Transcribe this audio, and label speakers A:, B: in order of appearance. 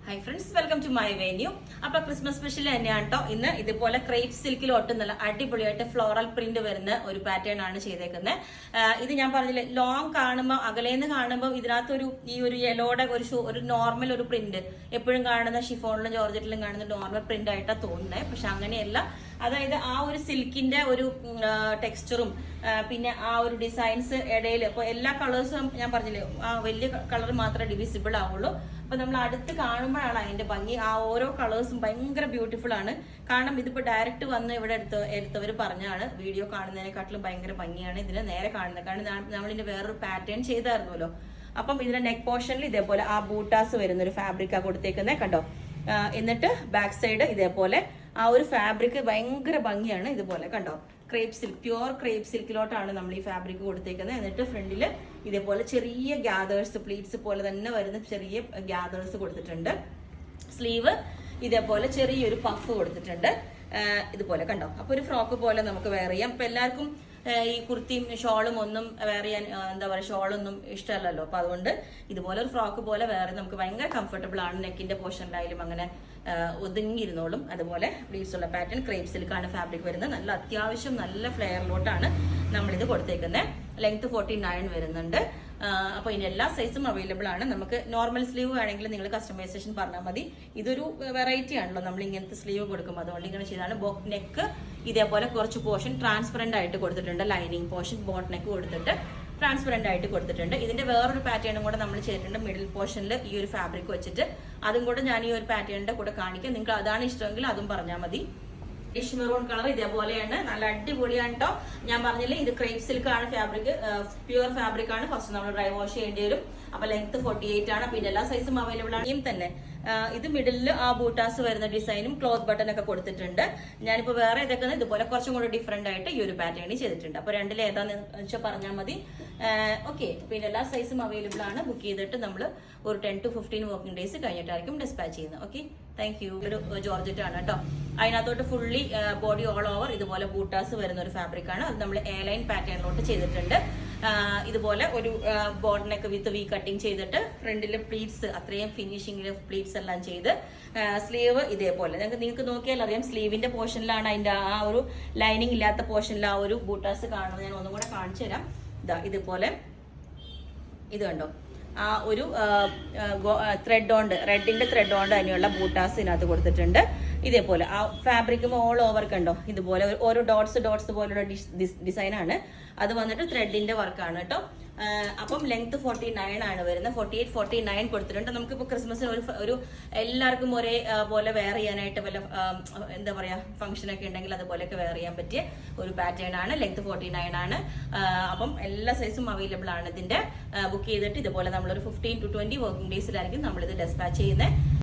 A: Hi friends, welcome to my venue. അപ്പൊ Christmas special തന്നെയാണ് കേട്ടോ. ഇന്ന് ഇതുപോലെ ക്രേപ്പ് സിൽക്കിലോട്ട് നല്ല അടിപൊളിയായിട്ട് ഫ്ലോറൽ പ്രിന്റ് വരുന്ന ഒരു പാറ്റേൺ ആണ് ചെയ്തേക്കുന്നത്. ഇത് ഞാൻ പറഞ്ഞില്ലേ, ലോങ് കാണുമ്പോൾ അകലേന്ന് കാണുമ്പോൾ ഇതിനകത്തൊരു ഈ ഒരു യെലോയുടെ ഒരു നോർമൽ ഒരു പ്രിന്റ് എപ്പോഴും കാണുന്ന ഷിഫോണിലും ജോർജറ്റിലും കാണുന്ന നോർമൽ പ്രിന്റ് ആയിട്ടാണ് തോന്നുന്നത്. പക്ഷെ അങ്ങനെയല്ല. അതായത് ആ ഒരു സിൽക്കിന്റെ ഒരു ടെക്സ്ചറും പിന്നെ ആ ഒരു ഡിസൈൻസ് ഇടയിൽ ഇപ്പൊ എല്ലാ കളേഴ്സും ഞാൻ പറഞ്ഞില്ലേ, ആ വലിയ കളർ മാത്രമേ വിസിബിൾ ആവുള്ളൂ. അപ്പൊ നമ്മൾ അടുത്ത് കാണുമ്പോഴാണ് അതിന്റെ ഭംഗി. ആ ഓരോ കളേഴ്സും ഭയങ്കര ബ്യൂട്ടിഫുൾ ആണ്. കാരണം ഇതിപ്പോ ഡയറക്റ്റ് വന്ന് ഇവിടെ എടുത്തവർ പറഞ്ഞാണ് വീഡിയോ കാണുന്നതിനെക്കാട്ടിലും ഭയങ്കര ഭംഗിയാണ് ഇതിന് നേരെ കാണുന്നത്. കാരണം നമ്മളിന്റെ വേറൊരു പാറ്റേൺ ചെയ്തായിരുന്നല്ലോ. അപ്പം ഇതിന്റെ നെക്ക് പോർഷനിൽ ഇതേപോലെ ആ ബൂട്ടാസ് വരുന്ന ഒരു ഫാബ്രിക്കാ കൊടുത്തേക്കുന്നത് കണ്ടോ. എന്നിട്ട് ബാക്ക് സൈഡ് ഇതേപോലെ ആ ഒരു ഫാബ്രിക് ഭയങ്കര ഭംഗിയാണ്. ഇതുപോലെ കണ്ടോ, ക്രേപ്പ് സിൽക്ക്, പ്യുവർ ക്രേപ്പ് സിൽക്കിലോട്ടാണ് നമ്മൾ ഈ ഫാബ്രിക് കൊടുത്തേക്കുന്നത്. എന്നിട്ട് ഫ്രണ്ടിൽ ഇതേപോലെ ചെറിയ ഗ്യാദേഴ്സ്, പ്ലീറ്റ്സ് പോലെ തന്നെ വരുന്ന ചെറിയ ഗ്യാദേഴ്സ് കൊടുത്തിട്ടുണ്ട്. സ്ലീവ് ഇതേപോലെ ചെറിയൊരു പഫ് കൊടുത്തിട്ടുണ്ട്. ഇതുപോലെ കണ്ടോ. അപ്പൊ ഒരു ഫ്രോക്ക് പോലെ നമുക്ക് വെയർ ചെയ്യാം. ഇപ്പൊ എല്ലാവർക്കും ഈ കുർത്തിയും ഷോളും ഒന്നും വെയർ ചെയ്യാൻ എന്താ പറയുക, ഷോളൊന്നും ഇഷ്ടമല്ലല്ലോ. അപ്പൊ അതുകൊണ്ട് ഇതുപോലെ ഒരു ഫ്രോക്ക് പോലെ വേറെ നമുക്ക് ഭയങ്കര കംഫർട്ടബിൾ ആണ്. നെക്കിന്റെ പോർഷനിലായാലും അങ്ങനെ ഒതുങ്ങിയിരുന്നോളും. അതുപോലെ പ്ലീറ്റ്സ് ഉള്ള പാറ്റേൺ ക്രേപ്പ് സിൽക്കാണ് ഫാബ്രിക് വരുന്നത്. നല്ല അത്യാവശ്യം നല്ല ഫ്ലെയറിലോട്ടാണ് നമ്മളിത് കൊടുത്തേക്കുന്നത്. ലെങ്ത് 49 വരുന്നുണ്ട്. അപ്പോൾ ഇതിന്റെ എല്ലാ സൈസും അവൈലബിൾ ആണ്. നമുക്ക് നോർമൽ സ്ലീവ് വേണമെങ്കിൽ നിങ്ങൾ കസ്റ്റമൈസേഷൻ പറഞ്ഞാൽ മതി. ഇതൊരു വെറൈറ്റി ആണല്ലോ നമ്മൾ ഇങ്ങനത്തെ സ്ലീവ് കൊടുക്കും, അതുകൊണ്ട് ഇങ്ങനെ ചെയ്താണ്. നെക്ക് ഇതേപോലെ കുറച്ച് പോർഷൻ ട്രാൻസ്പെറന്റ് ആയിട്ട് കൊടുത്തിട്ടുണ്ട്. ലൈനിങ് പോർഷൻ ബോട്ട് നെക്ക് കൊടുത്തിട്ട് ട്രാൻസ്പെറന്റ് ആയിട്ട് കൊടുത്തിട്ടുണ്ട്. ഇതിന്റെ വേറൊരു പാറ്റേണും കൂടെ നമ്മൾ ചെയ്തിട്ടുണ്ട് മിഡിൽ പോർഷനിൽ ഈ ഒരു ഫാബ്രിക് വെച്ചിട്ട്. അതും കൂടെ ഞാൻ ഈ ഒരു പാറ്റേണിന്റെ കൂടെ കാണിക്കാം. നിങ്ങൾക്ക് അതാണ് ഇഷ്ടമെങ്കിൽ അതും പറഞ്ഞാൽ മതി. ഡിഷ് മെറൂൺ കളർ ഇതേപോലെയാണ്, നല്ല അടിപൊളിയാണ് കേട്ടോ. ഞാൻ പറഞ്ഞില്ലേ, ഇത് ക്രേപ്പ് സിൽക്ക് ആണ് ഫാബ്രിക്, പ്യുവർ ഫാബ്രിക് ആണ്. ഫസ്റ്റ് നമ്മൾ ഡ്രൈ വാഷ് ചെയ്യേണ്ടി വരും. അപ്പൊ ലെങ്ത് 48 ആണ്. പിന്നെ എല്ലാ സൈസും അവൈലബിൾ ആണ്. ഈ തന്നെ ഇത് മിഡിലിൽ ആ ബൂട്ടാസ് വരുന്ന ഡിസൈനും ക്ലോത്ത് ബട്ടൺ ഒക്കെ കൊടുത്തിട്ടുണ്ട്. ഞാനിപ്പോ വേറെ ഇതൊക്കെ ഇതുപോലെ കുറച്ചും കൂടി ഡിഫറെന്റ് ആയിട്ട് ഈ ഒരു പാറ്റേണിൽ ചെയ്തിട്ടുണ്ട്. അപ്പൊ രണ്ടിൽ ഏതാന്ന് വെച്ചാൽ പറഞ്ഞാൽ മതി. ഓക്കെ, പിന്നെ എല്ലാ സൈസും അവൈലബിൾ ആണ്. ബുക്ക് ചെയ്തിട്ട് നമ്മൾ ഒരു 10 to 15 വർക്കിംഗ് ഡേയ്സ് കഴിഞ്ഞിട്ടായിരിക്കും ഡിസ്പാച്ച് ചെയ്യുന്നത്. Okay, thank you. ഒരു ജോർജറ്റ് ആണ് കേട്ടോ. അതിനകത്തോട്ട് ഫുള്ളി ബോഡി ഓൾ ഓവർ ഇതുപോലെ ബൂട്ടാസ് വരുന്ന ഒരു ഫാബ്രിക് ആണ്. അത് നമ്മൾ എ ലൈൻ പാറ്റേണിലോട്ട് ചെയ്തിട്ടുണ്ട്. ഇതുപോലെ ഒരു ബോർഡ് നെക്ക് വിത്ത് വി കട്ടിങ് ചെയ്തിട്ട് ഫ്രണ്ടിലെ പ്ലീറ്റ്സ് അത്രയും ഫിനിഷിംഗിൽ പ്ലീറ്റ്സ് എല്ലാം ചെയ്ത് സ്ലീവ് ഇതേപോലെ നിങ്ങൾക്ക് നോക്കിയാൽ അറിയാം. സ്ലീവിന്റെ പോർഷനിലാണ് അതിന്റെ ആ ഒരു ലൈനിങ് ഇല്ലാത്ത പോർഷനിൽ ആ ഒരു ബൂട്ടാസ് കാണുന്നത്. ഞാൻ ഒന്നും കൂടെ കാണിച്ചു തരാം. ഇതുപോലെ ഇത് കണ്ടോ, ആ ഒരു ത്രെഡ് കൊണ്ട്, റെഡിന്റെ ത്രെഡ് കൊണ്ട് തന്നെയുള്ള ബൂട്ടാസ് ഇതിനകത്ത് കൊടുത്തിട്ടുണ്ട്. ഇതേപോലെ ആ ഫാബ്രിക്കും ഓൾ ഓവർ കണ്ടോ, ഇതുപോലെ ഓരോ ഡോട്ട്സ് പോലുള്ള ഡിസൈനാണ്. അത് വന്നിട്ട് ത്രെഡിന്റെ വർക്കാണ് കേട്ടോ. അപ്പം ലെങ്ത് 49 ആണ് വരുന്നത്. 48, 49 കൊടുത്തിട്ടുണ്ട്. നമുക്കിപ്പോൾ ക്രിസ്മസിന് ഒരു എല്ലാവർക്കും ഒരേ പോലെ വെയർ ചെയ്യാനായിട്ട് വല്ല എന്താ പറയാ ഫംഗ്ഷൻ ഒക്കെ ഉണ്ടെങ്കിൽ അതുപോലെയൊക്കെ വെയർ ചെയ്യാൻ പറ്റിയ ഒരു പാറ്റേൺ ആണ്. ലെങ്ത് 49 ആണ്. അപ്പം എല്ലാ സൈസും അവൈലബിൾ ആണ്. ഇതിന്റെ ബുക്ക് ചെയ്തിട്ട് ഇതുപോലെ നമ്മളൊരു 15 to 20 വർക്കിംഗ് ഡേയ്സിലായിരിക്കും നമ്മളിത് ഡിസ്പാച്ച് ചെയ്യുന്നത്.